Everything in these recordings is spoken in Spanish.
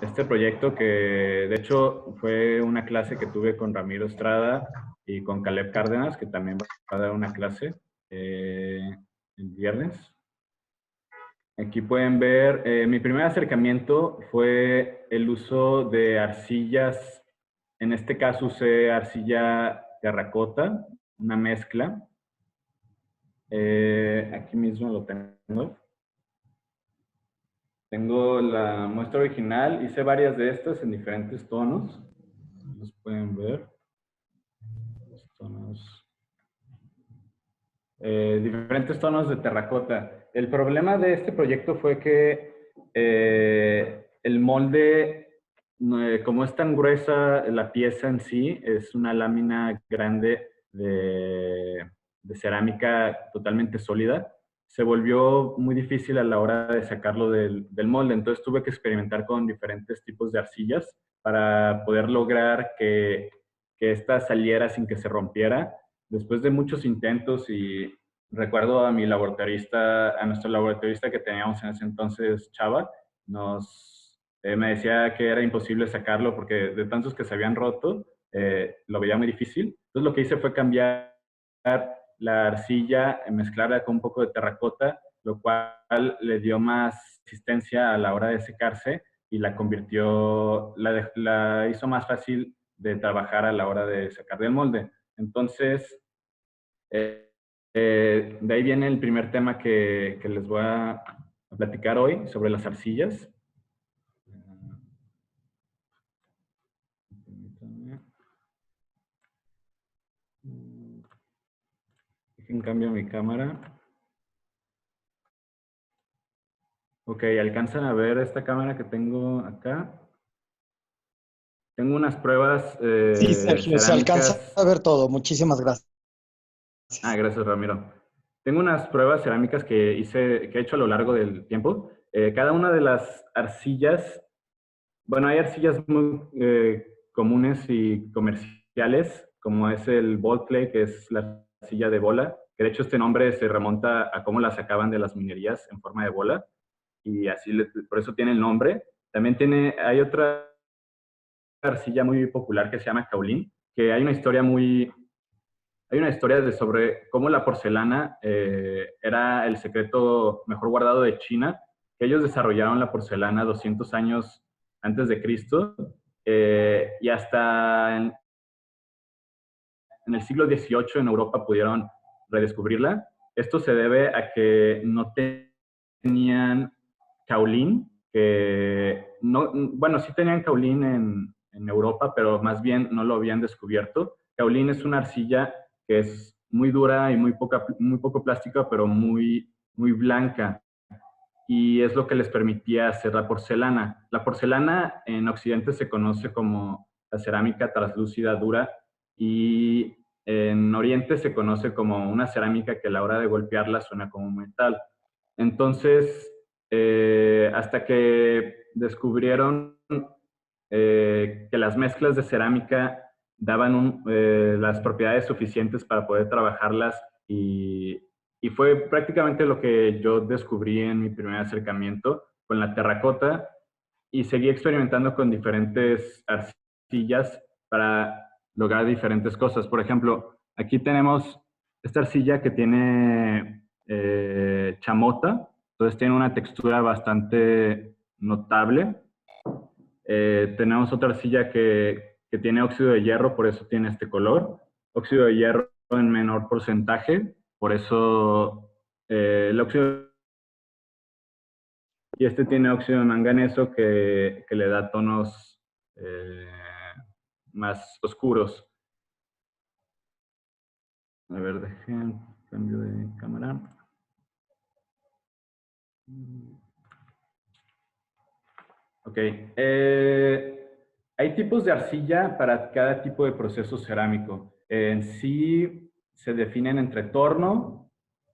este proyecto que de hecho fue una clase que tuve con Ramiro Estrada y con Caleb Cárdenas, que también va a dar una clase el viernes. Aquí pueden ver, mi primer acercamiento fue el uso de arcillas. En este caso usé arcilla terracota, una mezcla. Aquí mismo lo tengo. Tengo la muestra original, hice varias de estas en diferentes tonos. Los pueden ver. Los tonos. Diferentes tonos de terracota. El problema de este proyecto fue que el molde, como es tan gruesa la pieza en sí, es una lámina grande de cerámica totalmente sólida, se volvió muy difícil a la hora de sacarlo del molde. Entonces tuve que experimentar con diferentes tipos de arcillas para poder lograr que esta saliera sin que se rompiera. Después de muchos intentos, y recuerdo a mi laboratorista, a nuestro laboratorista que teníamos en ese entonces, Chava, me decía que era imposible sacarlo porque de tantos que se habían roto, lo veía muy difícil. Entonces lo que hice fue cambiar la arcilla, mezclarla con un poco de terracota, lo cual le dio más resistencia a la hora de secarse y la convirtió, la hizo más fácil de trabajar a la hora de sacar del molde. Entonces, de ahí viene el primer tema que les voy a platicar hoy sobre las arcillas. Dejen cambio mi cámara. Ok, ¿alcanzan a ver esta cámara que tengo acá? Tengo unas pruebas Sí, Sergio, se alcanza cerámicas. a ver todo. Muchísimas gracias. Gracias, Ramiro. Tengo unas pruebas cerámicas que he hecho a lo largo del tiempo. Cada una de las arcillas, bueno, hay arcillas muy comunes y comerciales, como es el ball clay, que es la arcilla de bola, que de hecho este nombre se remonta a cómo la sacaban de las minerías en forma de bola, y así por eso tiene el nombre. También hay otra arcilla muy popular que se llama kaolin, que hay una historia sobre cómo la porcelana era el secreto mejor guardado de China, que ellos desarrollaron la porcelana 200 años antes de Cristo, y hasta en el siglo XVIII en Europa pudieron redescubrirla. Esto se debe a que no tenían kaolín, que no, bueno, sí tenían kaolín en Europa, pero más bien no lo habían descubierto. Kaolín es una arcilla que es muy dura y muy poco plástica, pero muy blanca. Y es lo que les permitía hacer la porcelana. La porcelana en Occidente se conoce como la cerámica translúcida dura, y en Oriente se conoce como una cerámica que a la hora de golpearla suena como metal. Entonces, hasta que descubrieron que las mezclas de cerámica daban las propiedades suficientes para poder trabajarlas, y fue prácticamente lo que yo descubrí en mi primer acercamiento con la terracota, y seguí experimentando con diferentes arcillas para lograr diferentes cosas. Por ejemplo, aquí tenemos esta arcilla que tiene chamota, entonces tiene una textura bastante notable. Tenemos otra arcilla que tiene óxido de hierro, por eso tiene este color. Óxido de hierro en menor porcentaje, por eso el óxido. Y este tiene óxido de manganeso que le da tonos eh, más oscuros. A ver, dejen cambio de cámara. Ok. Hay tipos de arcilla para cada tipo de proceso cerámico. En sí se definen entre torno,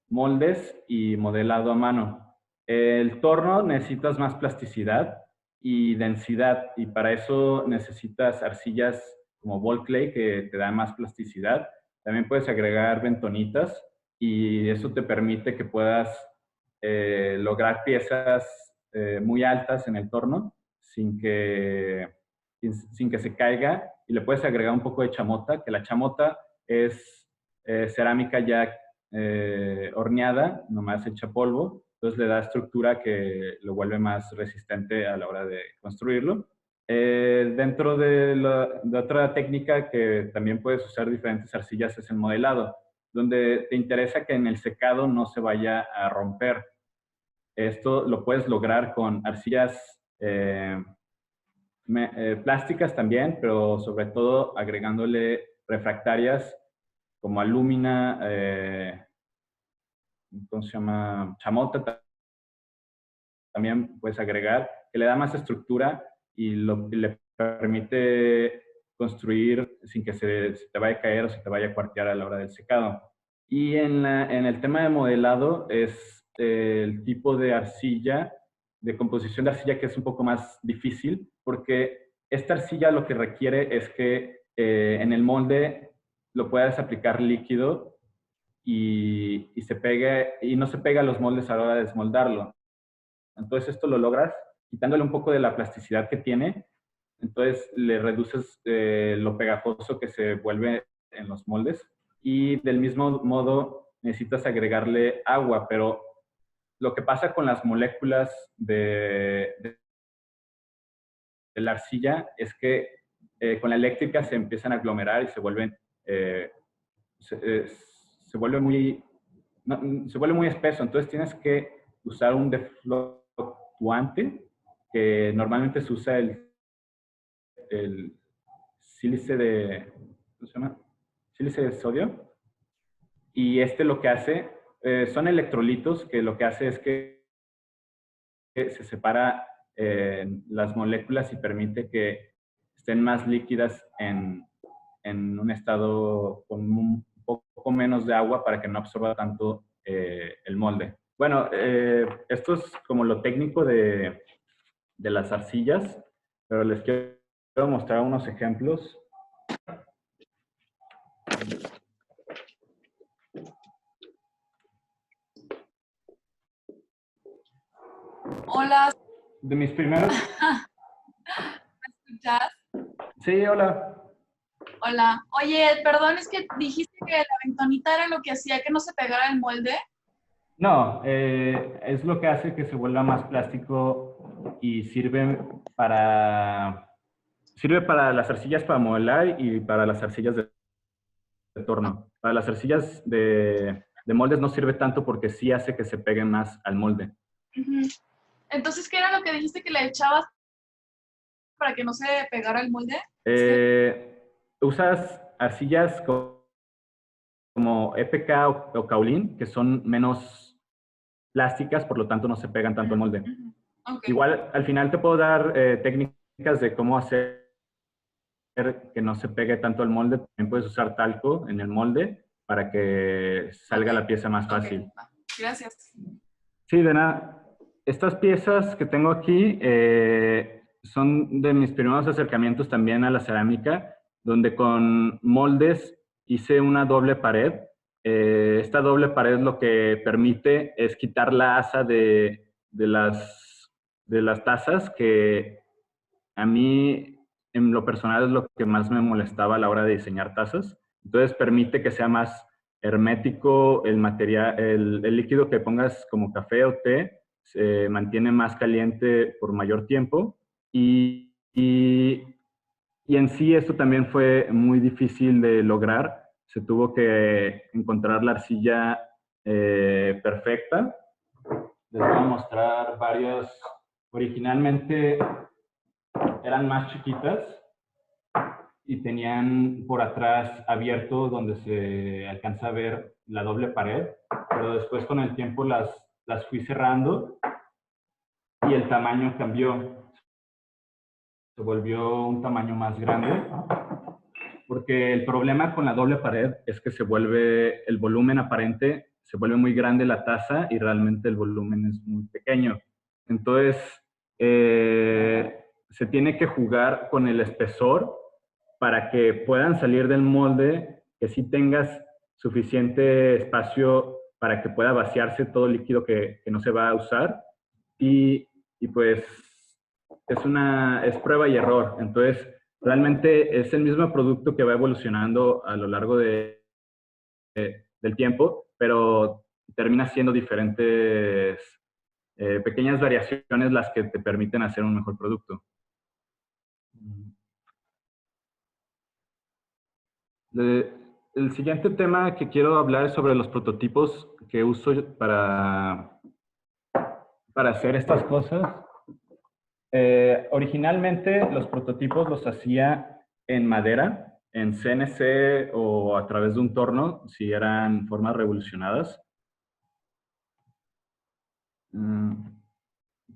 moldes y modelado a mano. El torno necesitas más plasticidad y densidad, y para eso necesitas arcillas como ball clay que te dan más plasticidad. También puedes agregar bentonitas, y eso te permite que puedas lograr piezas muy altas en el torno sin que se caiga, y le puedes agregar un poco de chamota, que la chamota es cerámica ya horneada, nomás hecha polvo, entonces le da estructura que lo vuelve más resistente a la hora de construirlo. Dentro de otra técnica que también puedes usar diferentes arcillas es el modelado, donde te interesa que en el secado no se vaya a romper. Esto lo puedes lograr con arcillas plásticas también, pero sobre todo agregándole refractarias como alúmina, ¿cómo se llama? Chamota también puedes agregar, que le da más estructura y le permite construir sin que se te vaya a caer o se te vaya a cuartear a la hora del secado. Y en el tema de modelado es el tipo de arcilla, de composición de arcilla, que es un poco más difícil, porque esta arcilla lo que requiere es que en el molde lo puedas aplicar líquido y no se pega a los moldes a la hora de desmoldarlo. Entonces esto lo logras quitándole un poco de la plasticidad que tiene, entonces le reduces lo pegajoso que se vuelve en los moldes, y del mismo modo necesitas agregarle agua, pero lo que pasa con las moléculas de la arcilla es que con la eléctrica se empiezan a aglomerar y se vuelven se vuelve muy se vuelve muy espeso, entonces tienes que usar un defluctuante, que normalmente se usa el sílice de, ¿cómo se llama? Sílice de sodio, y este lo que hace, son electrolitos, que lo que hace es que se separa las moléculas y permite que estén más líquidas en un estado con un poco menos de agua para que no absorba tanto el molde. Bueno, esto es como lo técnico de las arcillas, pero les quiero mostrar unos ejemplos. Hola. De mis primeros... ¿Me escuchas? Sí, hola. Hola. Oye, perdón, es que dijiste que la bentonita era lo que hacía que no se pegara el molde. No, es lo que hace que se vuelva más plástico y sirve para las arcillas para modelar y para las arcillas de torno. Para las arcillas de moldes no sirve tanto porque sí hace que se pegue más al molde. Entonces, ¿qué era lo que dijiste que le echabas para que no se pegara el molde? Usas arcillas como EPK o Kaolin, que son menos plásticas, por lo tanto no se pegan tanto al molde. Okay. Igual, al final te puedo dar técnicas de cómo hacer que no se pegue tanto al molde. También puedes usar talco en el molde para que salga la pieza más fácil. Gracias. Sí, de nada. Estas piezas que tengo aquí son de mis primeros acercamientos también a la cerámica, donde con moldes hice una doble pared. Esta doble pared lo que permite es quitar la asa de las tazas, que a mí en lo personal es lo que más me molestaba a la hora de diseñar tazas. Entonces permite que sea más hermético el material, el líquido que pongas como café o té se mantiene más caliente por mayor tiempo, y en sí esto también fue muy difícil de lograr. Se tuvo que encontrar la arcilla perfecta. Les voy a mostrar varios. Originalmente eran más chiquitas y tenían por atrás abierto donde se alcanza a ver la doble pared, pero después con el tiempo las fui cerrando y el tamaño cambió. Se volvió un tamaño más grande, porque el problema con la doble pared es que se vuelve el volumen aparente, se vuelve muy grande la taza y realmente el volumen es muy pequeño. Entonces, se tiene que jugar con el espesor para que puedan salir del molde, que sí tengas suficiente espacio para que pueda vaciarse todo el líquido que no se va a usar, y pues es prueba y error. Entonces, realmente es el mismo producto que va evolucionando a lo largo del tiempo, pero termina siendo diferentes pequeñas variaciones las que te permiten hacer un mejor producto. El siguiente tema que quiero hablar es sobre los prototipos que uso para hacer estas cosas. Originalmente los prototipos los hacía en madera, en CNC o a través de un torno, si eran formas revolucionadas.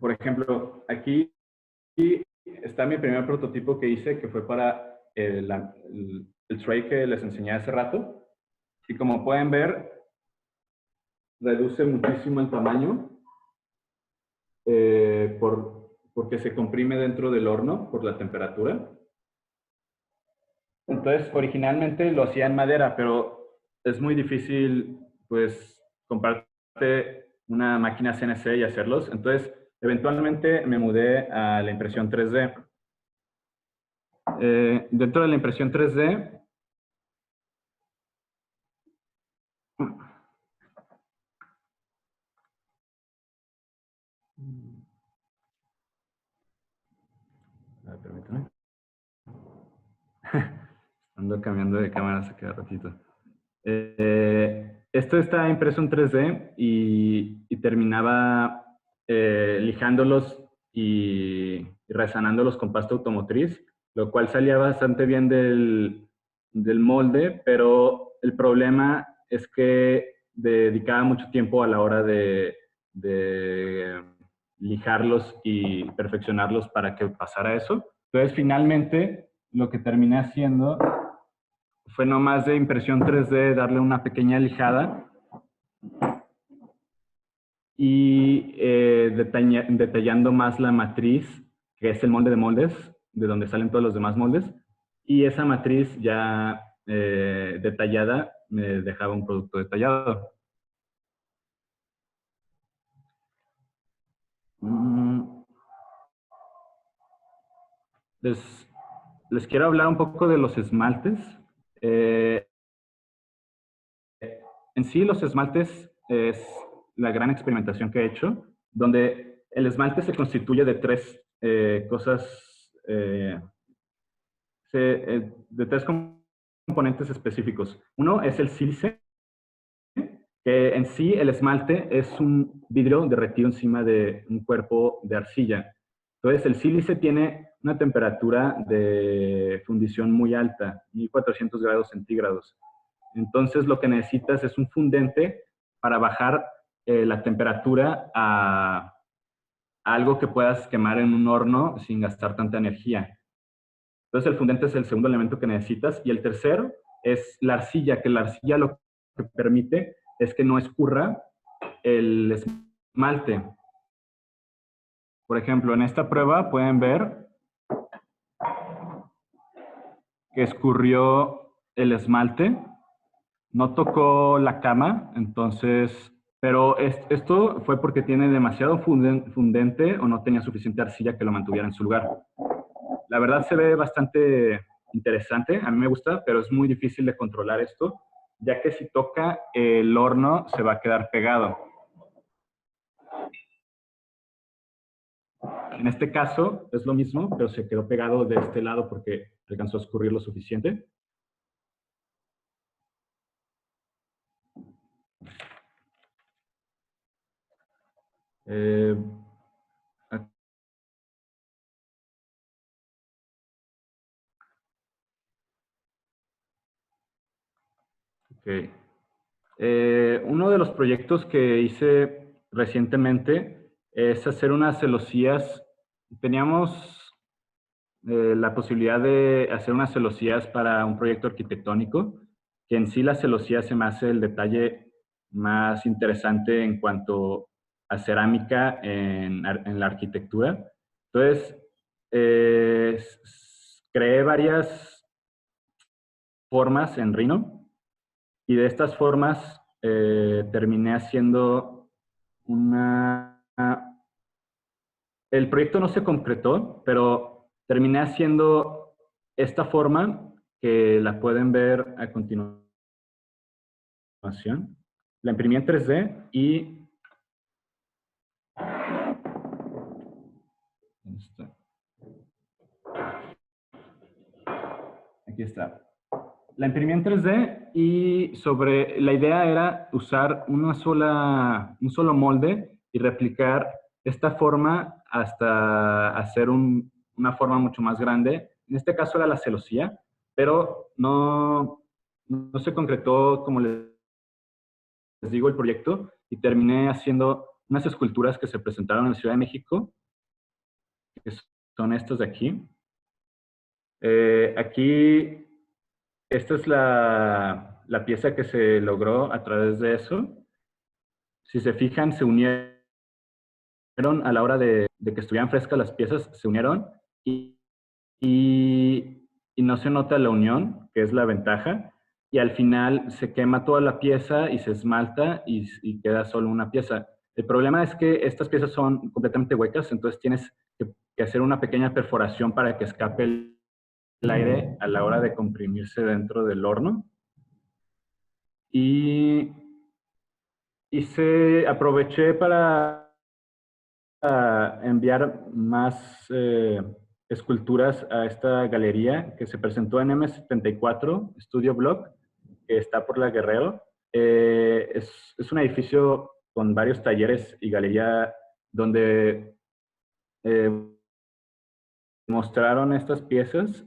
Por ejemplo, aquí está mi primer prototipo que hice, que fue para el tray que les enseñé hace rato. Y como pueden ver, reduce muchísimo el tamaño porque se comprime dentro del horno por la temperatura. Entonces, originalmente lo hacía en madera, pero es muy difícil, pues, comprarte una máquina CNC y hacerlos. Entonces, eventualmente me mudé a la impresión 3D. Dentro de la impresión 3D, permítame. Ando cambiando de cámara hace cada ratito. Esto está impreso en 3D y terminaba lijándolos y resanándolos con pasta automotriz, lo cual salía bastante bien del molde, pero el problema es que dedicaba mucho tiempo a la hora de lijarlos y perfeccionarlos para que pasara eso. Entonces, finalmente, lo que terminé haciendo fue nomás de impresión 3D darle una pequeña lijada y detallando más la matriz, que es el molde de moldes, de donde salen todos los demás moldes, y esa matriz ya detallada me dejaba un producto detallado. Les quiero hablar un poco de los esmaltes. En sí, los esmaltes es la gran experimentación que he hecho, donde el esmalte se constituye de tres cosas, de tres componentes específicos. Uno es el sílice, que en sí el esmalte es un vidrio derretido encima de un cuerpo de arcilla. Entonces, el sílice tiene una temperatura de fundición muy alta, 1400 grados centígrados. Entonces, lo que necesitas es un fundente para bajar la temperatura a algo que puedas quemar en un horno sin gastar tanta energía. Entonces, el fundente es el segundo elemento que necesitas. Y el tercero es la arcilla, que la arcilla lo que permite es que no escurra el esmalte. Por ejemplo, en esta prueba pueden ver que escurrió el esmalte, no tocó la cama, entonces, pero esto fue porque tiene demasiado fundente o no tenía suficiente arcilla que lo mantuviera en su lugar. La verdad se ve bastante interesante, a mí me gusta, pero es muy difícil de controlar esto, ya que si toca el horno se va a quedar pegado. En este caso es lo mismo, pero se quedó pegado de este lado porque alcanzó a escurrir lo suficiente. Okay. Uno de los proyectos que hice recientemente es hacer unas celosías. Teníamos la posibilidad de hacer unas celosías para un proyecto arquitectónico, que en sí la celosía se me hace el detalle más interesante en cuanto a cerámica en la arquitectura. Entonces, creé varias formas en Rhino y de estas formas terminé haciendo el proyecto no se concretó, pero terminé haciendo esta forma que la pueden ver a continuación. La imprimí en 3D y... Aquí está. La imprimí en 3D y la idea era usar un solo molde y replicar esta forma hasta hacer una forma mucho más grande. En este caso era la celosía, pero no se concretó, como les digo, el proyecto y terminé haciendo unas esculturas que se presentaron en la Ciudad de México, que son estas de aquí. Aquí, esta es la pieza que se logró a través de eso. Si se fijan, se unieron a la hora de que estuvieran frescas las piezas, se unieron y, y no se nota la unión, que es la ventaja, y al final se quema toda la pieza y se esmalta y queda solo una pieza. El problema es que estas piezas son completamente huecas, entonces tienes que hacer una pequeña perforación para que escape el aire a la hora de comprimirse dentro del horno. Y aproveché para enviar más esculturas a esta galería que se presentó en M74, Studio Block, que está por la Guerrero. Es un edificio con varios talleres y galería donde mostraron estas piezas.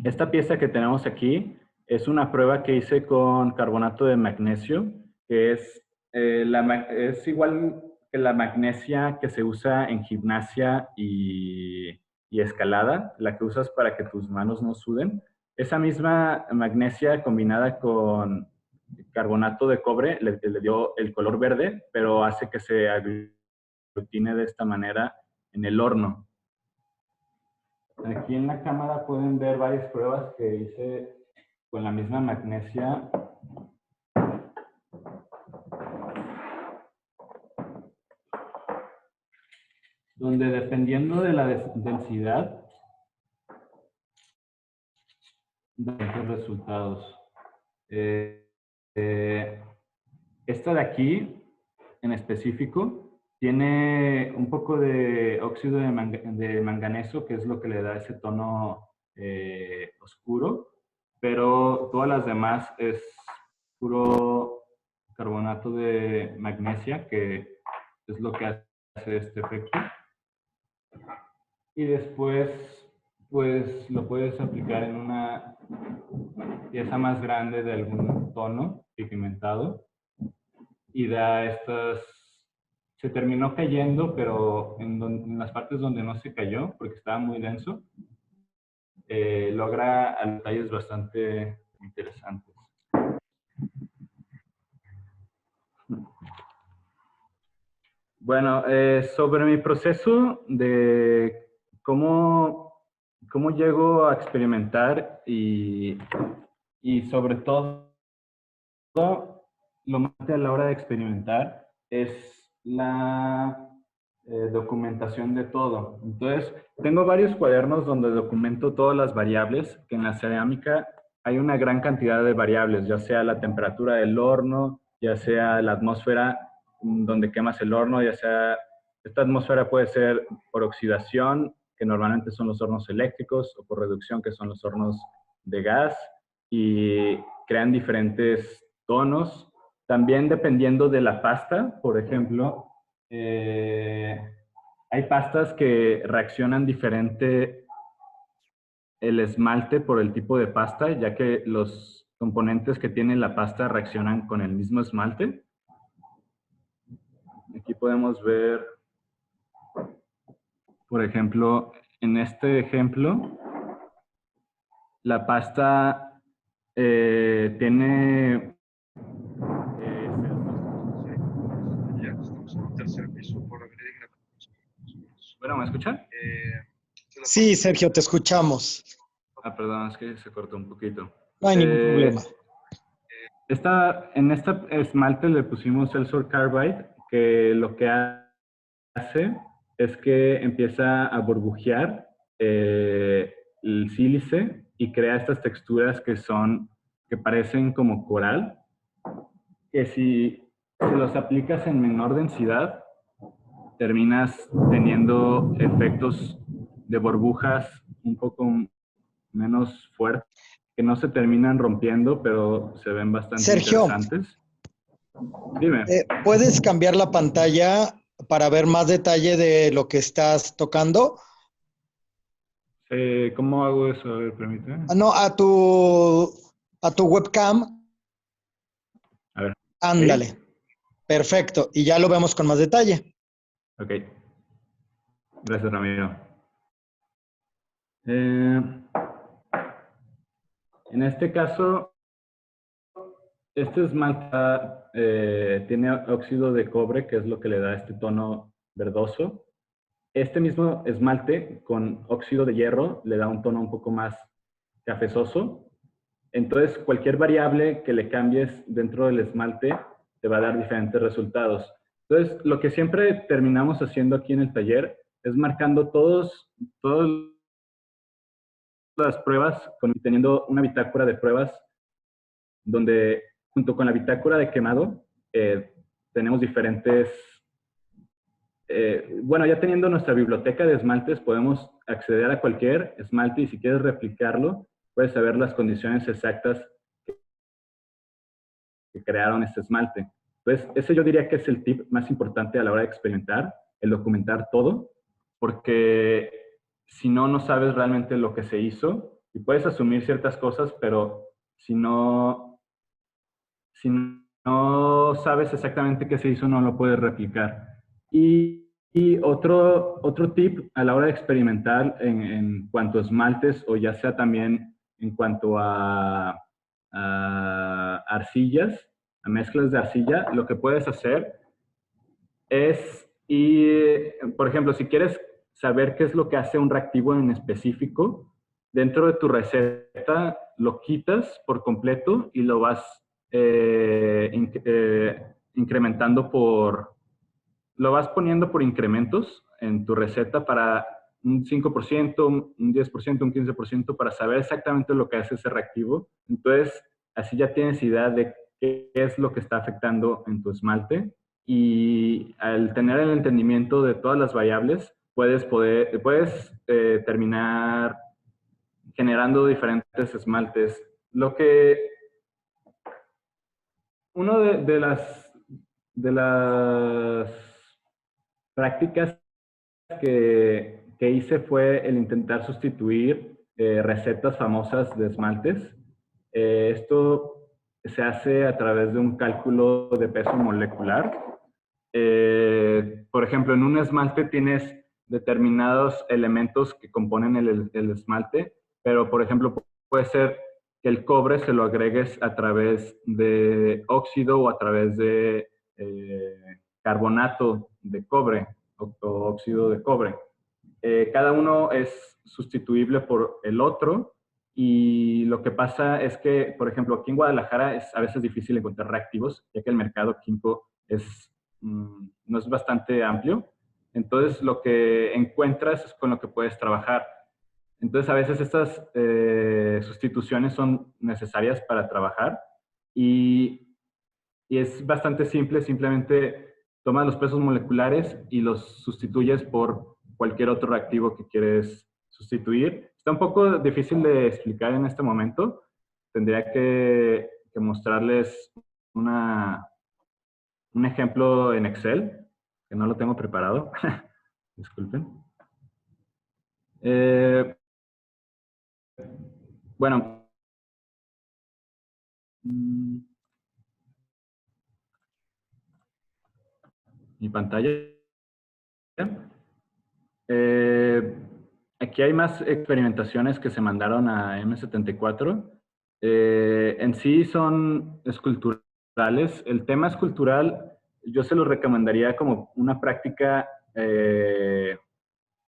Esta pieza que tenemos aquí es una prueba que hice con carbonato de magnesio, que es igual que la magnesia que se usa en gimnasia y escalada, la que usas para que tus manos no suden. Esa misma magnesia combinada con carbonato de cobre le dio el color verde, pero hace que se aglutine de esta manera en el horno. Aquí en la cámara pueden ver varias pruebas que hice con la misma magnesia. Donde dependiendo de la densidad, de los resultados. Esta de aquí, en específico, tiene un poco de óxido de manganeso, que es lo que le da ese tono oscuro, pero todas las demás es puro carbonato de magnesia, que es lo que hace este efecto. Y después, pues lo puedes aplicar en una pieza más grande de algún tono pigmentado y da estas... Se terminó cayendo, pero en las partes donde no se cayó, porque estaba muy denso, logra detalles bastante interesantes. Bueno, sobre mi proceso de cómo llego a experimentar y sobre todo lo más a la hora de experimentar es la documentación de todo. Entonces, tengo varios cuadernos donde documento todas las variables, que en la cerámica hay una gran cantidad de variables, ya sea la temperatura del horno, ya sea la atmósfera donde quemas el horno, ya sea... Esta atmósfera puede ser por oxidación, que normalmente son los hornos eléctricos, o por reducción, que son los hornos de gas, y crean diferentes tonos. También dependiendo de la pasta, por ejemplo, hay pastas que reaccionan diferente el esmalte por el tipo de pasta, ya que los componentes que tiene la pasta reaccionan con el mismo esmalte. Aquí podemos ver, por ejemplo, en este ejemplo, la pasta tiene... Bueno, ¿me escuchan? Sí, Sergio, te escuchamos. Ah, perdón, es que se cortó un poquito. No hay ningún problema. En esta esmalte le pusimos el Carbide, que lo que hace es que empieza a burbujear el sílice y crea estas texturas que parecen como coral, que si los aplicas en menor densidad, terminas teniendo efectos de burbujas un poco menos fuertes, que no se terminan rompiendo, pero se ven bastante Sergio, interesantes. Dime. ¿puedes cambiar la pantalla para ver más detalle de lo que estás tocando? ¿Cómo hago eso? A ver, permíteme. No, a tu webcam. A ver. Ándale. ¿Sí? Perfecto. Y ya lo vemos con más detalle. Ok. Gracias, Ramiro. En este caso, este esmalte tiene óxido de cobre, que es lo que le da este tono verdoso. Este mismo esmalte con óxido de hierro le da un tono un poco más cafezoso. Entonces, cualquier variable que le cambies dentro del esmalte te va a dar diferentes resultados. Entonces, lo que siempre terminamos haciendo aquí en el taller es marcando todas las pruebas, teniendo una bitácora de pruebas donde junto con la bitácora de quemado tenemos diferentes... bueno, ya teniendo nuestra biblioteca de esmaltes, podemos acceder a cualquier esmalte y si quieres replicarlo, puedes saber las condiciones exactas que crearon este esmalte. Entonces, ese yo diría que es el tip más importante a la hora de experimentar, el documentar todo, porque si no, no sabes realmente lo que se hizo y puedes asumir ciertas cosas, pero si no sabes exactamente qué se hizo, no lo puedes replicar. Y otro tip a la hora de experimentar en cuanto a esmaltes o ya sea también en cuanto a arcillas, a mezclas de arcilla, lo que puedes hacer es por ejemplo, si quieres saber qué es lo que hace un reactivo en específico, dentro de tu receta lo quitas por completo y lo vas incrementando lo vas poniendo por incrementos en tu receta para un 5%, un 10%, un 15% para saber exactamente lo que hace ese reactivo. Entonces, así ya tienes idea de qué es lo que está afectando en tu esmalte y al tener el entendimiento de todas las variables, puedes terminar generando diferentes esmaltes. Uno de las prácticas que hice fue el intentar sustituir recetas famosas de esmaltes. Esto se hace a través de un cálculo de peso molecular. Por ejemplo, en un esmalte tienes determinados elementos que componen el esmalte, pero por ejemplo puede ser que el cobre se lo agregues a través de óxido o a través de carbonato de cobre o óxido de cobre. Cada uno es sustituible por el otro y lo que pasa es que, por ejemplo, aquí en Guadalajara es a veces difícil encontrar reactivos, ya que el mercado químico no es bastante amplio. Entonces, lo que encuentras es con lo que puedes trabajar. Entonces, a veces estas sustituciones son necesarias para trabajar y es bastante simple, simplemente tomas los pesos moleculares y los sustituyes por cualquier otro reactivo que quieres sustituir. Está un poco difícil de explicar en este momento. Tendría que mostrarles un ejemplo en Excel, que no lo tengo preparado. Disculpen. Bueno. Mi pantalla. Aquí hay más experimentaciones que se mandaron a M74. En sí son esculturales. El tema escultural yo se lo recomendaría como una práctica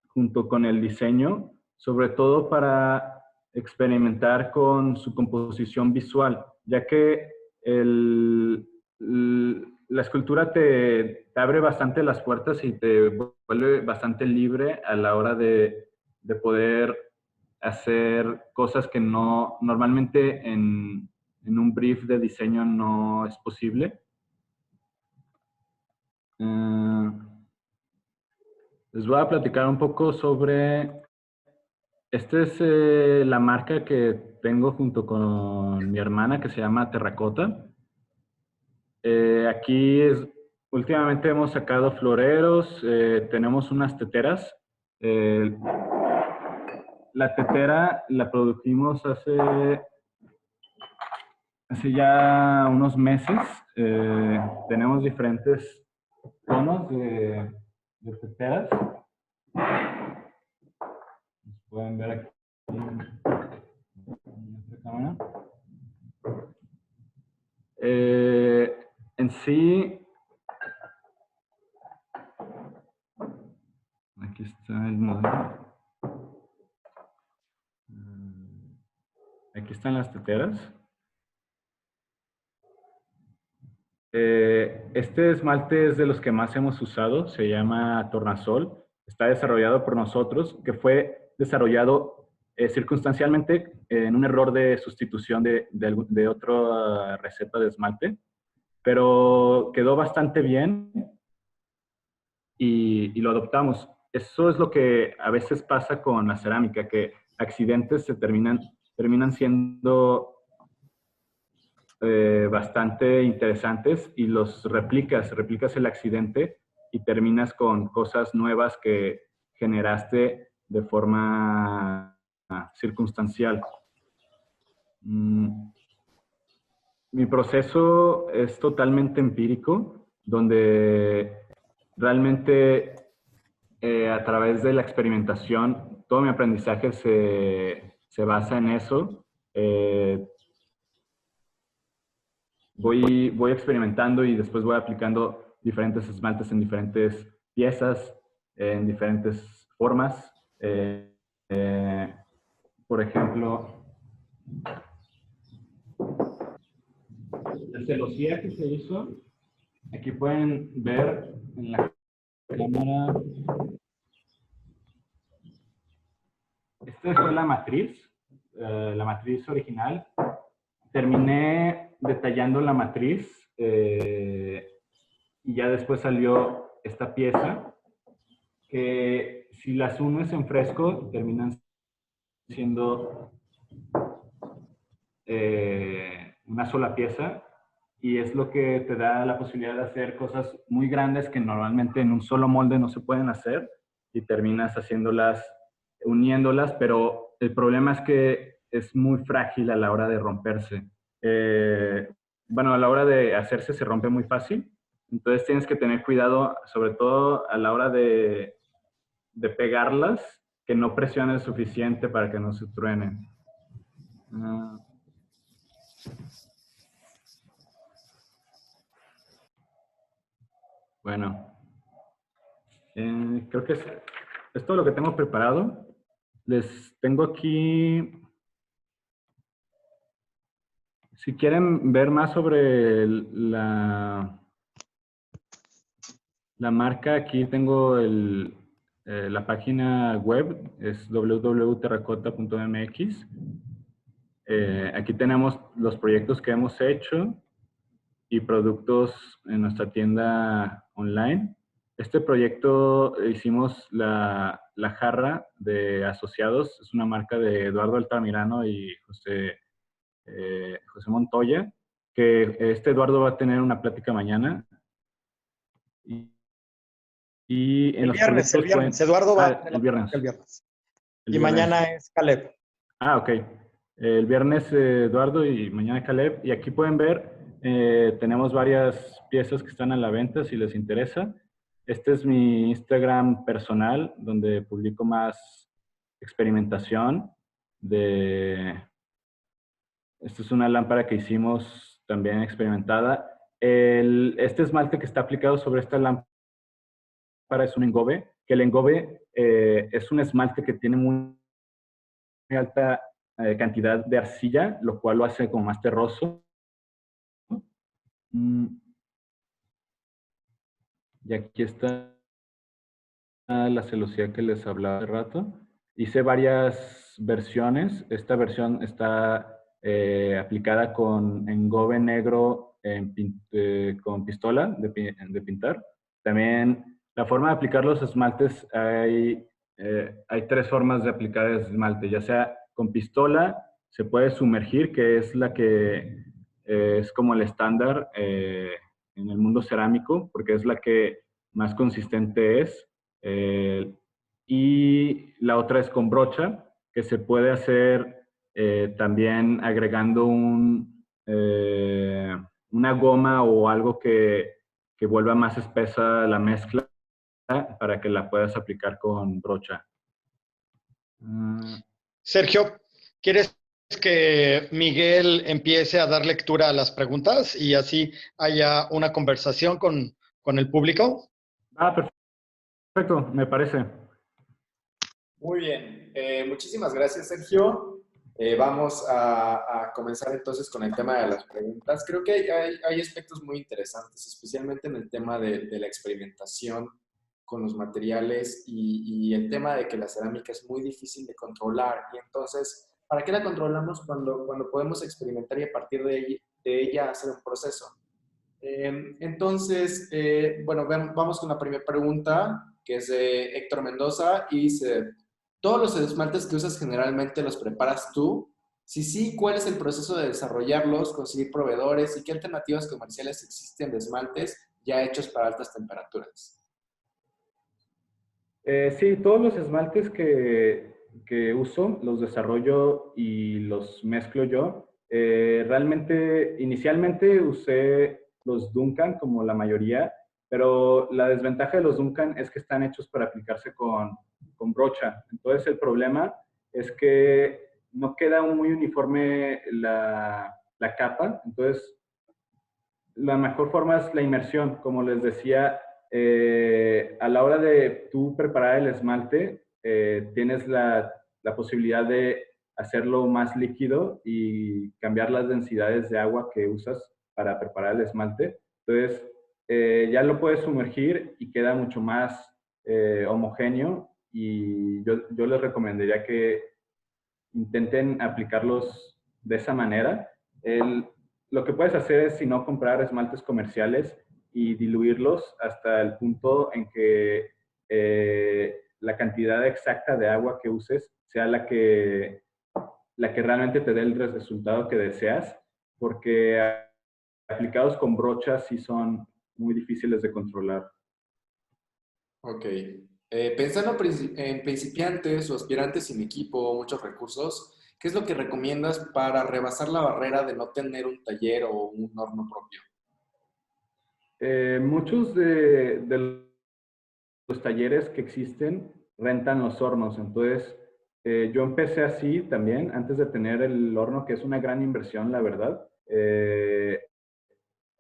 junto con el diseño, sobre todo para experimentar con su composición visual, ya que la escultura te abre bastante las puertas y te vuelve bastante libre a la hora de poder hacer cosas que no normalmente en un brief de diseño no es posible. Les voy a platicar un poco sobre... Esta es la marca que tengo junto con mi hermana que se llama Terracota. Aquí últimamente hemos sacado floreros, tenemos unas teteras. La tetera la produjimos hace ya unos meses. Tenemos diferentes tonos de teteras. Pueden ver aquí en otra cámara. En sí, aquí está el modelo. Aquí están las teteras. Este esmalte es de los que más hemos usado, se llama Tornasol. Está desarrollado por nosotros, que fue desarrollado circunstancialmente en un error de sustitución de otra receta de esmalte, pero quedó bastante bien y lo adoptamos. Eso es lo que a veces pasa con la cerámica, que accidentes terminan siendo bastante interesantes y los replicas el accidente y terminas con cosas nuevas que generaste de forma circunstancial. Mi proceso es totalmente empírico, donde realmente a través de la experimentación, todo mi aprendizaje se basa en eso. Voy experimentando y después voy aplicando diferentes esmaltes en diferentes piezas, en diferentes formas. Por ejemplo, la celosía que se hizo, aquí pueden ver en la cámara. Esta fue la matriz original. Terminé detallando la matriz y ya después salió esta pieza que si las unes en fresco terminan siendo una sola pieza y es lo que te da la posibilidad de hacer cosas muy grandes que normalmente en un solo molde no se pueden hacer y terminas haciéndolas, uniéndolas, pero el problema es que es muy frágil a la hora de romperse. Bueno, a la hora de hacerse se rompe muy fácil, entonces tienes que tener cuidado, sobre todo a la hora de pegarlas, que no presiones suficiente para que no se truenen. Bueno, creo que es todo lo que tengo preparado. Les tengo aquí, si quieren ver más sobre la marca, aquí tengo la página web, es www.terracota.mx. Aquí tenemos los proyectos que hemos hecho y productos en nuestra tienda online. Este proyecto hicimos la jarra de asociados, es una marca de Eduardo Altamirano y José Montoya, que Eduardo va a tener una plática mañana. Y en El los viernes, proyectos Eduardo va a tener el viernes. el viernes. El y viernes. Mañana es Caleb. Ok. El viernes Eduardo y mañana Caleb. Y aquí pueden ver, tenemos varias piezas que están a la venta si les interesa. Este es mi Instagram personal, donde publico más experimentación. Esta es una lámpara que hicimos también experimentada. Este esmalte que está aplicado sobre esta lámpara es un engobe, que el engobe es un esmalte que tiene muy alta cantidad de arcilla, lo cual lo hace como más terroso. Y aquí está la celosía que les hablaba hace rato. Hice varias versiones. Esta versión está aplicada con engobe negro con pistola de pintar. También la forma de aplicar los esmaltes, hay tres formas de aplicar el esmalte, ya sea con pistola, se puede sumergir, que es la que es como el estándar en el mundo cerámico, porque es la que más consistente es. Eh, y la otra es con brocha, que se puede hacer también agregando una goma o algo que vuelva más espesa la mezcla para que la puedas aplicar con brocha. Sergio, ¿quieres que Miguel empiece a dar lectura a las preguntas y así haya una conversación con el público? Perfecto, me parece. Muy bien, muchísimas gracias, Sergio. Vamos a comenzar entonces con el tema de las preguntas. Creo que hay aspectos muy interesantes, especialmente en el tema de la experimentación con los materiales y el tema de que la cerámica es muy difícil de controlar. Y entonces, ¿para qué la controlamos cuando podemos experimentar y a partir de ella hacer un proceso? Entonces, bueno, vamos con la primera pregunta, que es de Héctor Mendoza, y dice, ¿todos los esmaltes que usas generalmente los preparas tú? Si sí, ¿cuál es el proceso de desarrollarlos, conseguir proveedores y qué alternativas comerciales existen de esmaltes ya hechos para altas temperaturas? Sí, todos los esmaltes que uso los desarrollo y los mezclo yo. Realmente, inicialmente usé los Duncan como la mayoría, pero la desventaja de los Duncan es que están hechos para aplicarse con brocha. Entonces el problema es que no queda muy uniforme la capa. Entonces la mejor forma es la inmersión. Como les decía, a la hora de tú preparar el esmalte, tienes la posibilidad de hacerlo más líquido y cambiar las densidades de agua que usas para preparar el esmalte. Entonces, ya lo puedes sumergir y queda mucho más homogéneo, y yo les recomendaría que intenten aplicarlos de esa manera. Lo que puedes hacer es, si no, comprar esmaltes comerciales y diluirlos hasta el punto en que la cantidad exacta de agua que uses sea la que realmente te dé el resultado que deseas, porque aplicados con brochas sí son muy difíciles de controlar. Ok. Pensando en principiantes o aspirantes sin equipo o muchos recursos, ¿qué es lo que recomiendas para rebasar la barrera de no tener un taller o un horno propio? Muchos de los talleres que existen rentan los hornos. Entonces, yo empecé así también, antes de tener el horno, que es una gran inversión, la verdad.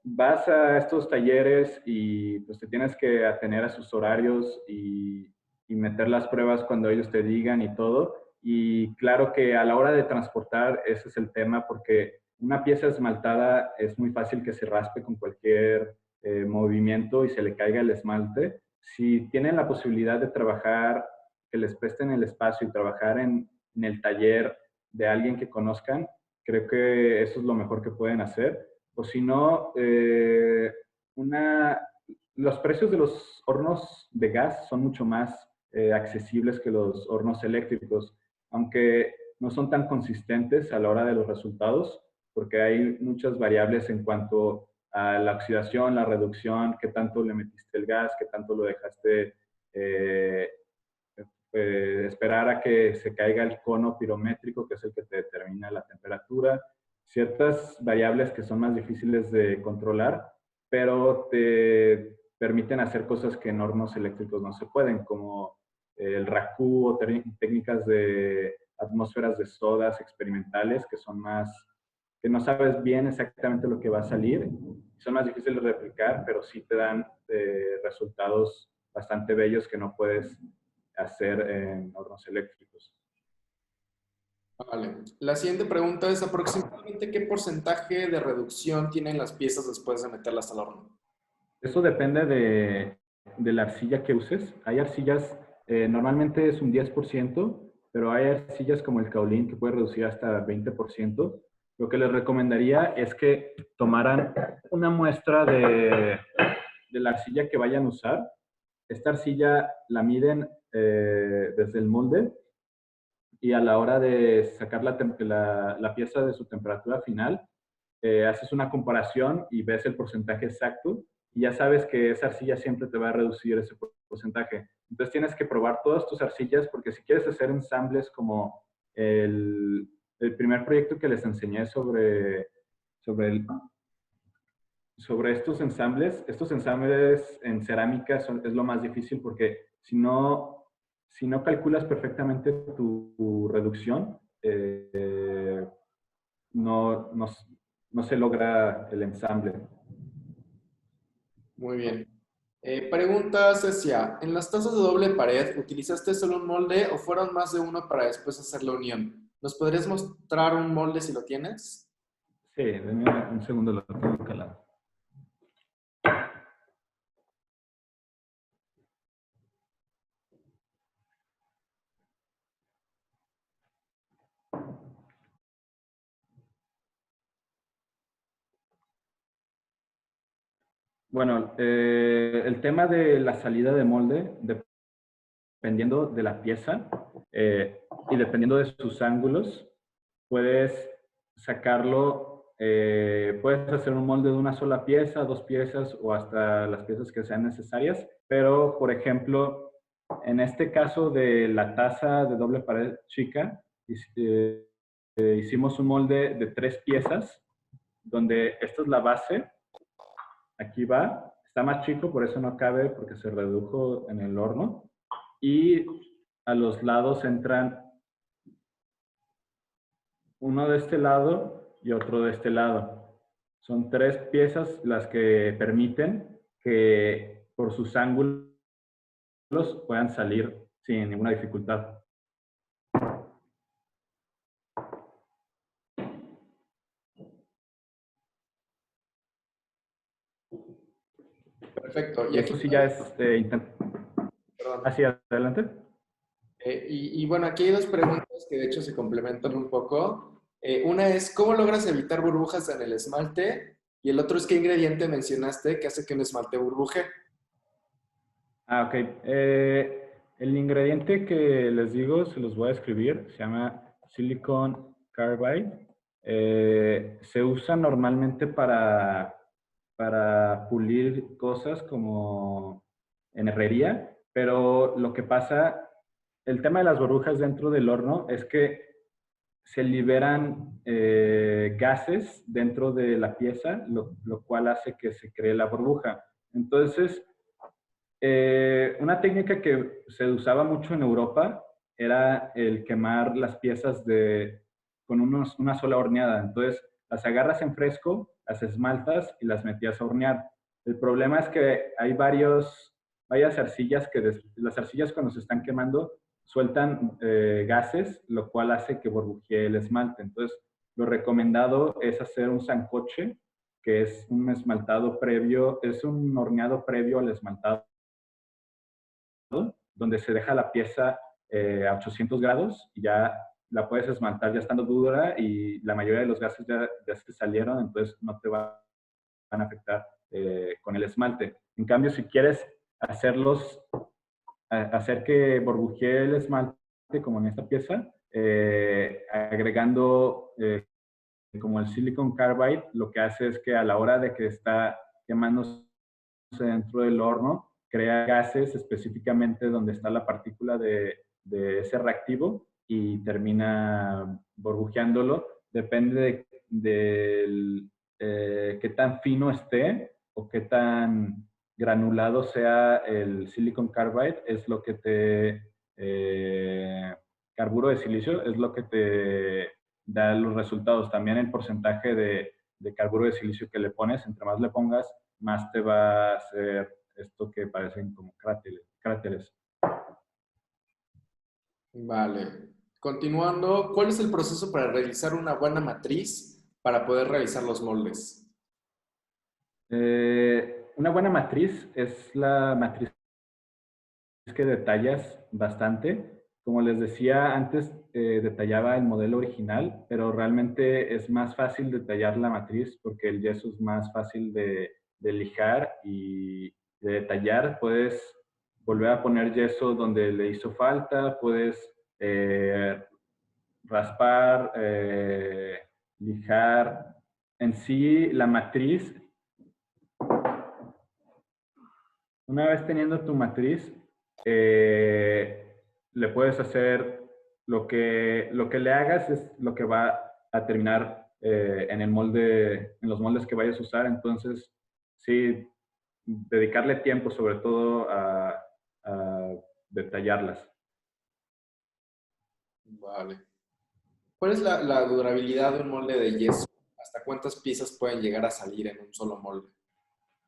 Vas a estos talleres y pues te tienes que atener a sus horarios y meter las pruebas cuando ellos te digan y todo. Y claro que a la hora de transportar, ese es el tema, porque una pieza esmaltada es muy fácil que se raspe con cualquier movimiento y se le caiga el esmalte. Si tienen la posibilidad de trabajar, que les presten el espacio y trabajar en el taller de alguien que conozcan, creo que eso es lo mejor que pueden hacer. O si no, los precios de los hornos de gas son mucho más accesibles que los hornos eléctricos, aunque no son tan consistentes a la hora de los resultados, porque hay muchas variables en cuanto a la oxidación, la reducción, qué tanto le metiste el gas, qué tanto lo dejaste esperar a que se caiga el cono pirométrico, que es el que te determina la temperatura. Ciertas variables que son más difíciles de controlar, pero te permiten hacer cosas que en hornos eléctricos no se pueden, como el raku o técnicas de atmósferas de sodas experimentales, que son más, que no sabes bien exactamente lo que va a salir, son más difíciles de replicar, pero sí te dan resultados bastante bellos que no puedes hacer en hornos eléctricos. Vale. La siguiente pregunta es aproximadamente ¿qué porcentaje de reducción tienen las piezas después de meterlas al horno? Eso depende de la arcilla que uses. Hay arcillas, normalmente es un 10%, pero hay arcillas como el caolín que puede reducir hasta 20%. Lo que les recomendaría es que tomaran una muestra de la arcilla que vayan a usar. Esta arcilla la miden desde el molde y a la hora de sacar la pieza de su temperatura final, haces una comparación y ves el porcentaje exacto y ya sabes que esa arcilla siempre te va a reducir ese porcentaje. Entonces tienes que probar todas tus arcillas porque si quieres hacer ensambles como el primer proyecto que les enseñé sobre estos ensambles en cerámica es lo más difícil porque si no calculas perfectamente tu reducción, no, no, no se logra el ensamble. Muy bien. Pregunta Cecia, ¿en las tazas de doble pared utilizaste solo un molde o fueron más de uno para después hacer la unión? ¿Nos podrías mostrar un molde si lo tienes? Sí, denme un segundo, lo tengo calado. Bueno, el tema de la salida de molde, dependiendo de la pieza y dependiendo de sus ángulos, puedes sacarlo, puedes hacer un molde de una sola pieza, dos piezas o hasta las piezas que sean necesarias. Pero, por ejemplo, en este caso de la taza de doble pared chica, hicimos un molde de 3 piezas, donde esta es la base. Aquí va, está más chico, por eso no cabe, porque se redujo en el horno. Y a los lados entran uno de este lado y otro de este lado. Son 3 piezas las que permiten que por sus ángulos puedan salir sin ninguna dificultad. Perfecto. Y esto sí ya es... Perdón. Hacia adelante. Y bueno, aquí hay dos preguntas que de hecho se complementan un poco. Una es, ¿cómo logras evitar burbujas en el esmalte? Y el otro es, ¿qué ingrediente mencionaste que hace que un esmalte burbuje? Ok. El ingrediente que les digo, se los voy a escribir, se llama silicon carbide. Se usa normalmente para pulir cosas como en herrería, pero lo que pasa, el tema de las burbujas dentro del horno es que se liberan gases dentro de la pieza, lo cual hace que se cree la burbuja. Entonces, una técnica que se usaba mucho en Europa era el quemar las piezas con una sola horneada. Entonces, las agarras en fresco, las esmaltas y las metías a hornear. El problema es que hay varias arcillas las arcillas cuando se están quemando sueltan gases, lo cual hace que burbujee el esmalte. Entonces, lo recomendado es hacer un sancoche, que es un esmaltado previo, es un horneado previo al esmaltado, donde se deja la pieza a 800 grados y ya la puedes esmaltar ya estando dura y la mayoría de los gases ya se salieron, entonces no te van a afectar con el esmalte. En cambio, si quieres hacer que burbujee el esmalte, como en esta pieza, agregando como el silicon carbide, lo que hace es que a la hora de que está quemándose dentro del horno, crea gases específicamente donde está la partícula de ese reactivo y termina burbujeándolo. Depende de qué tan fino esté o qué tan granulado sea el silicon carbide, es lo que carburo de silicio, es lo que te da los resultados. También el porcentaje de carburo de silicio que le pones, entre más le pongas, más te va a hacer esto que parecen como cráteres. Vale. Continuando, ¿cuál es el proceso para realizar una buena matriz para poder realizar los moldes? Una buena matriz es la matriz que detallas bastante. Como les decía antes, detallaba el modelo original, pero realmente es más fácil detallar la matriz porque el yeso es más fácil de lijar y de detallar. Puedes volver a poner yeso donde le hizo falta, puedes raspar, lijar. En sí, la matriz, una vez teniendo tu matriz, le puedes hacer lo que le hagas es lo que va a terminar en el molde, en los moldes que vayas a usar. Entonces, sí, dedicarle tiempo sobre todo a detallarlas. Vale. ¿Cuál es la durabilidad de un molde de yeso? ¿Hasta cuántas piezas pueden llegar a salir en un solo molde?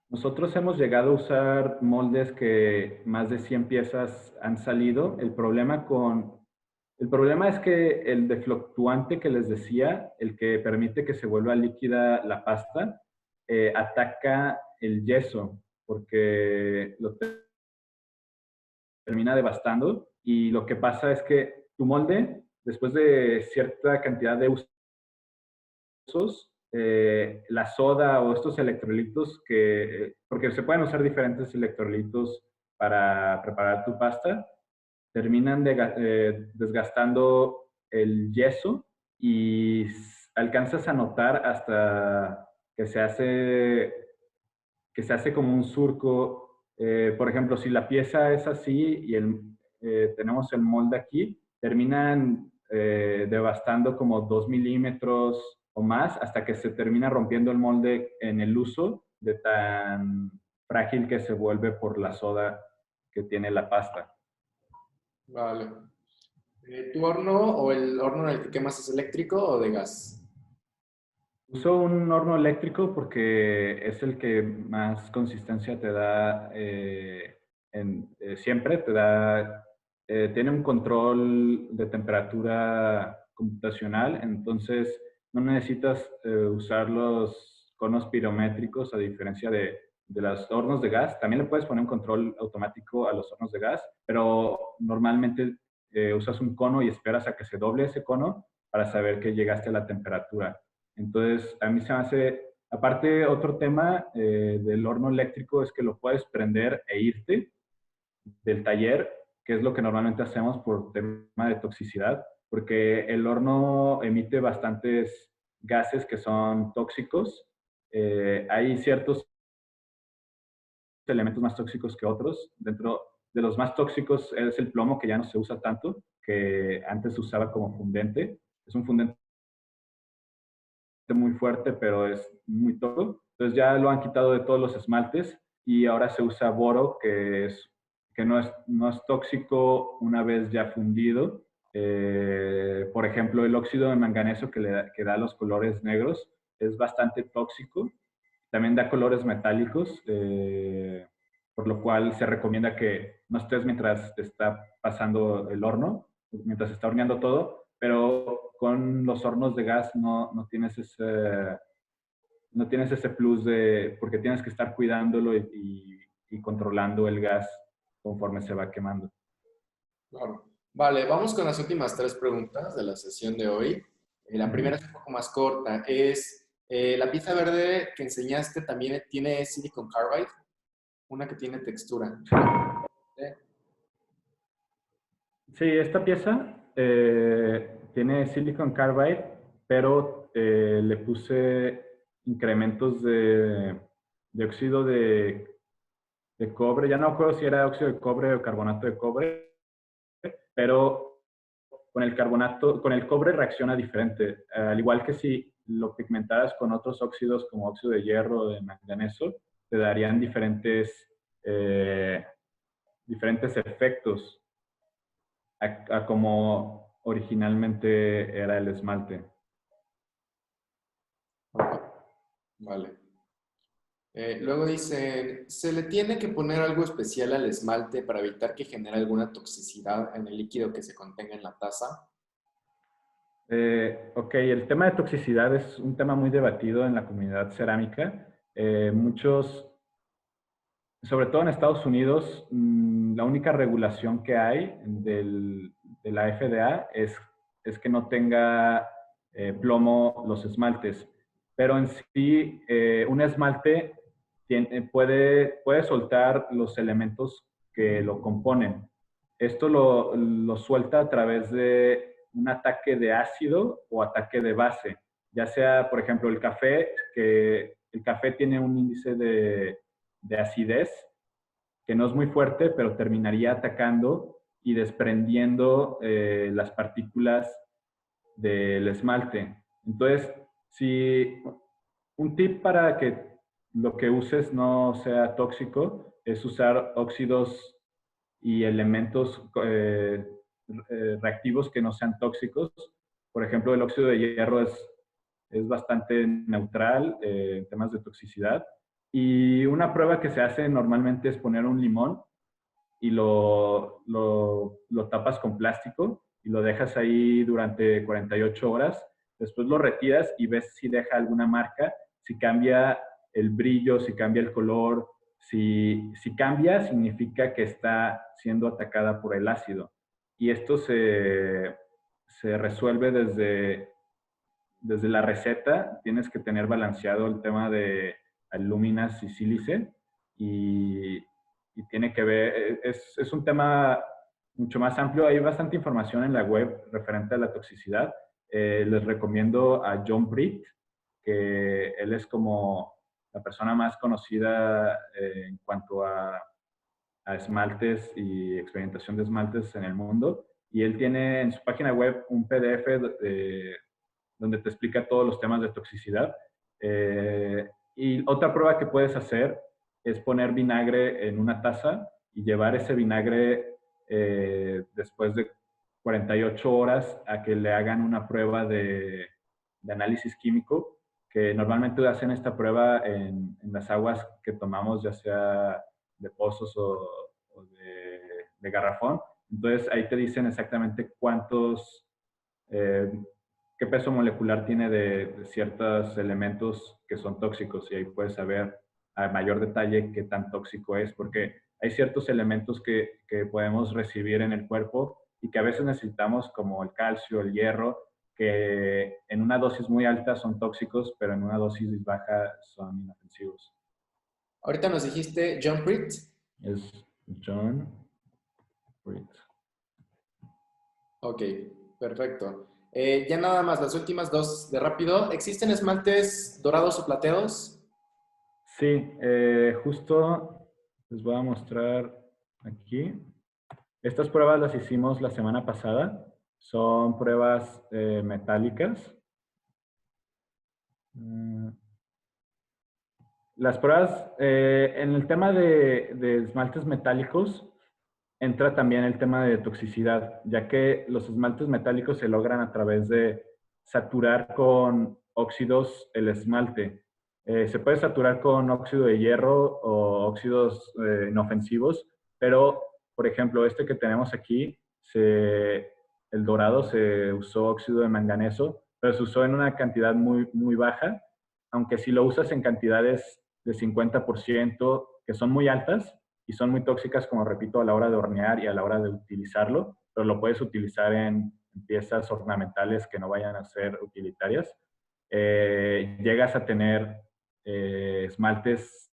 Nosotros hemos llegado a usar moldes que más de 100 piezas han salido. El problema es que el defluctuante que les decía, el que permite que se vuelva líquida la pasta, ataca el yeso porque lo termina devastando y lo que pasa es que tu molde, después de cierta cantidad de usos, la soda o estos electrolitos porque se pueden usar diferentes electrolitos para preparar tu pasta, terminan desgastando el yeso y alcanzas a notar hasta que se hace como un surco. Por ejemplo, si la pieza es así y tenemos el molde aquí, terminan devastando como 2 milímetros o más hasta que se termina rompiendo el molde en el uso de tan frágil que se vuelve por la soda que tiene la pasta. Vale. ¿Tu horno o el horno en el que quemas es eléctrico o de gas? Uso un horno eléctrico porque es el que más consistencia te da siempre, tiene un control de temperatura computacional, entonces no necesitas usar los conos pirométricos a diferencia de los hornos de gas. También le puedes poner un control automático a los hornos de gas, pero normalmente usas un cono y esperas a que se doble ese cono para saber que llegaste a la temperatura. Entonces, a mí se me hace, aparte, otro tema del horno eléctrico es que lo puedes prender e irte del taller, que es lo que normalmente hacemos por tema de toxicidad, porque el horno emite bastantes gases que son tóxicos. Hay ciertos elementos más tóxicos que otros. Dentro de los más tóxicos es el plomo, que ya no se usa tanto, que antes se usaba como fundente. Es un fundente muy fuerte, pero es muy tóxico. Entonces ya lo han quitado de todos los esmaltes y ahora se usa boro, que no es tóxico una vez ya fundido. Por ejemplo, el óxido de manganeso que da los colores negros es bastante tóxico. También da colores metálicos, por lo cual se recomienda que no estés mientras está pasando el horno, mientras está horneando todo, pero con los hornos de gas no tienes ese plus porque tienes que estar cuidándolo y controlando el gas conforme se va quemando. Claro. Vale, vamos con las últimas tres preguntas de la sesión de hoy. La primera es un poco más corta. La pieza verde que enseñaste también tiene silicon carbide, una que tiene textura. Sí, esta pieza tiene silicon carbide, pero le puse incrementos de óxido de cobre. Ya no me acuerdo si era óxido de cobre o carbonato de cobre, pero con el cobre reacciona diferente. Al igual que si lo pigmentaras con otros óxidos como óxido de hierro o de manganeso, te darían diferentes efectos a como originalmente era el esmalte. Vale. Luego dicen, ¿se le tiene que poner algo especial al esmalte para evitar que genere alguna toxicidad en el líquido que se contenga en la taza? Ok, el tema de toxicidad es un tema muy debatido en la comunidad cerámica. Muchos sobre todo en Estados Unidos, la única regulación que hay de la FDA es que no tenga plomo los esmaltes. Pero en sí, un esmalte puede soltar los elementos que lo componen. Esto lo suelta a través de un ataque de ácido o ataque de base. Ya sea, por ejemplo, el café, que el café tiene un índice de acidez que no es muy fuerte, pero terminaría atacando y desprendiendo las partículas del esmalte. Entonces, si un tip para que lo que uses no sea tóxico es usar óxidos y elementos reactivos que no sean tóxicos. Por ejemplo, el óxido de hierro es bastante neutral en temas de toxicidad. Y una prueba que se hace normalmente es poner un limón y lo tapas con plástico y lo dejas ahí durante 48 horas. Después lo retiras y ves si deja alguna marca, si cambia el brillo, si cambia el color. Si cambia, significa que está siendo atacada por el ácido. Y esto se resuelve desde la receta. Tienes que tener balanceado el tema de alúminas y sílice y, y tiene que ver, es un tema mucho más amplio. Hay bastante información en la web referente a la toxicidad. Les recomiendo a John Britt, que él es como la persona más conocida en cuanto a esmaltes y experimentación de esmaltes en el mundo. Y él tiene en su página web un PDF donde te explica todos los temas de toxicidad. Y otra prueba que puedes hacer es poner vinagre en una taza y llevar ese vinagre después de 48 horas a que le hagan una prueba de análisis químico, que normalmente hacen esta prueba en las aguas que tomamos, ya sea de pozos o de garrafón. Entonces ahí te dicen exactamente qué peso molecular tiene de ciertos elementos que son tóxicos y ahí puedes saber a mayor detalle qué tan tóxico es, porque hay ciertos elementos que podemos recibir en el cuerpo y que a veces necesitamos, como el calcio, el hierro, que en una dosis muy alta son tóxicos, pero en una dosis baja son inofensivos. Ahorita nos dijiste John Pritt. Es John Britt. Ok, perfecto. Ya nada más, las últimas dos de rápido. ¿Existen esmaltes dorados o plateados? Sí, justo les voy a mostrar aquí. Estas pruebas las hicimos la semana pasada. Son pruebas metálicas. Las pruebas, en el tema de esmaltes metálicos, entra también el tema de toxicidad, ya que los esmaltes metálicos se logran a través de saturar con óxidos el esmalte. Se puede saturar con óxido de hierro o óxidos inofensivos, pero, por ejemplo, este que tenemos aquí, el dorado, se usó óxido de manganeso, pero se usó en una cantidad muy, muy baja, aunque si lo usas en cantidades de 50%, que son muy altas, y son muy tóxicas, como repito, a la hora de hornear y a la hora de utilizarlo, pero lo puedes utilizar en piezas ornamentales que no vayan a ser utilitarias. Llegas a tener esmaltes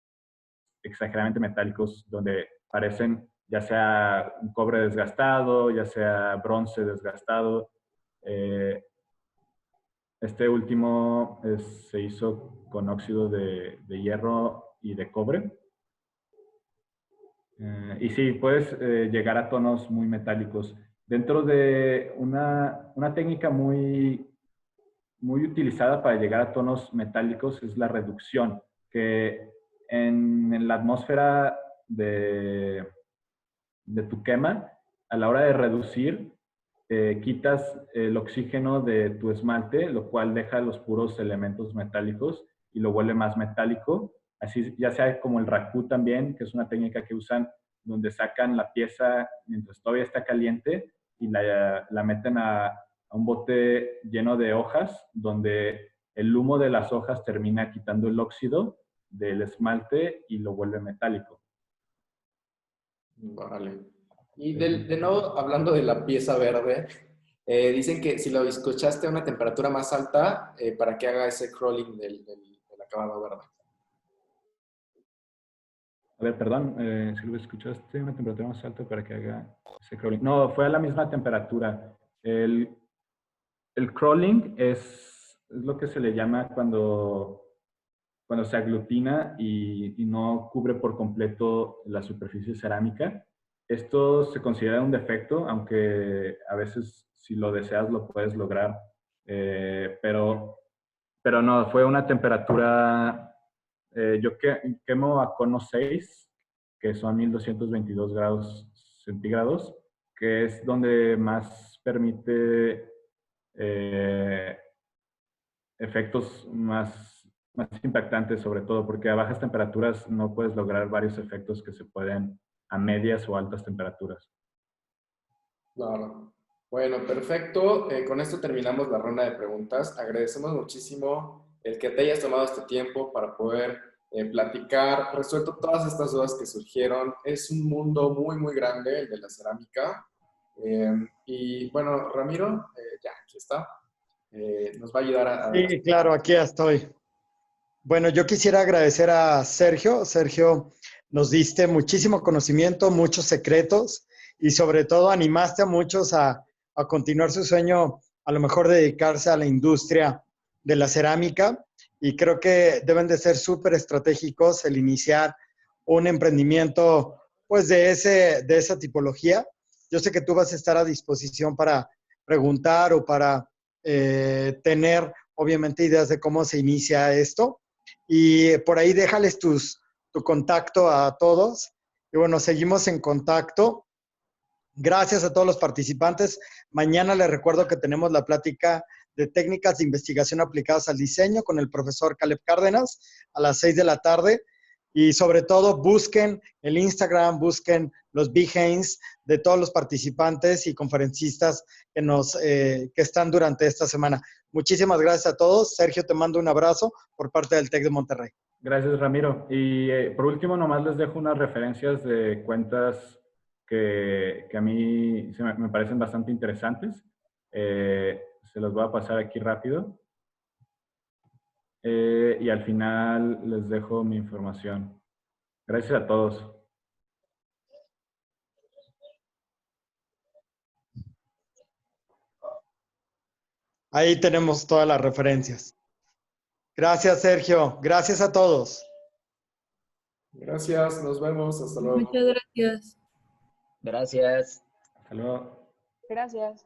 exageradamente metálicos donde parecen ya sea un cobre desgastado, ya sea bronce desgastado. Este último se hizo con óxido de hierro y de cobre. Y sí, puedes llegar a tonos muy metálicos. Dentro de una técnica muy, muy utilizada para llegar a tonos metálicos es la reducción, que en la atmósfera de tu quema, a la hora de reducir, quitas el oxígeno de tu esmalte, lo cual deja los puros elementos metálicos y lo vuelve más metálico. Así, ya sea como el raku también, que es una técnica que usan donde sacan la pieza mientras todavía está caliente y la meten a un bote lleno de hojas, donde el humo de las hojas termina quitando el óxido del esmalte y lo vuelve metálico. Vale. Y de nuevo, hablando de la pieza verde, dicen que si lo bizcochaste a una temperatura más alta, para que haga ese crawling del acabado verde. A ver, perdón, si lo escuchaste a una temperatura más alta para que haga ese crawling. No, fue a la misma temperatura. El crawling es lo que se le llama cuando se aglutina y no cubre por completo la superficie cerámica. Esto se considera un defecto, aunque a veces si lo deseas lo puedes lograr, pero no, fue una temperatura, yo quemo a cono 6, que son 1222 grados centígrados, que es donde más permite efectos más impactantes, sobre todo, porque a bajas temperaturas no puedes lograr varios efectos que se pueden a medias o altas temperaturas. Claro. Bueno, perfecto. Con esto terminamos la ronda de preguntas. Agradecemos muchísimo el que te hayas tomado este tiempo para poder platicar, resuelto todas estas dudas que surgieron. Es un mundo muy, muy grande el de la cerámica. Y bueno, Ramiro, ya, aquí está. Nos va a ayudar a... Sí, claro, aquí estoy. Bueno, yo quisiera agradecer a Sergio. Sergio, nos diste muchísimo conocimiento, muchos secretos y sobre todo animaste a muchos a continuar su sueño, a lo mejor dedicarse a la industria de la cerámica. Y creo que deben de ser súper estratégicos el iniciar un emprendimiento pues de esa tipología. Yo sé que tú vas a estar a disposición para preguntar o para tener obviamente ideas de cómo se inicia esto. Y por ahí déjales tu contacto a todos. Y bueno, seguimos en contacto. Gracias a todos los participantes. Mañana les recuerdo que tenemos la plática de técnicas de investigación aplicadas al diseño con el profesor Caleb Cárdenas a las 6 de la tarde. Y sobre todo busquen el Instagram, busquen los Behance de todos los participantes y conferencistas que están durante esta semana. Muchísimas gracias a todos. Sergio, te mando un abrazo por parte del TEC de Monterrey. Gracias, Ramiro. Y por último, nomás les dejo unas referencias de cuentas que a mí me parecen bastante interesantes. Se los voy a pasar aquí rápido. Y al final les dejo mi información. Gracias a todos. Ahí tenemos todas las referencias. Gracias, Sergio. Gracias a todos. Gracias, nos vemos. Hasta luego. Muchas gracias. Gracias. Hasta luego. Gracias.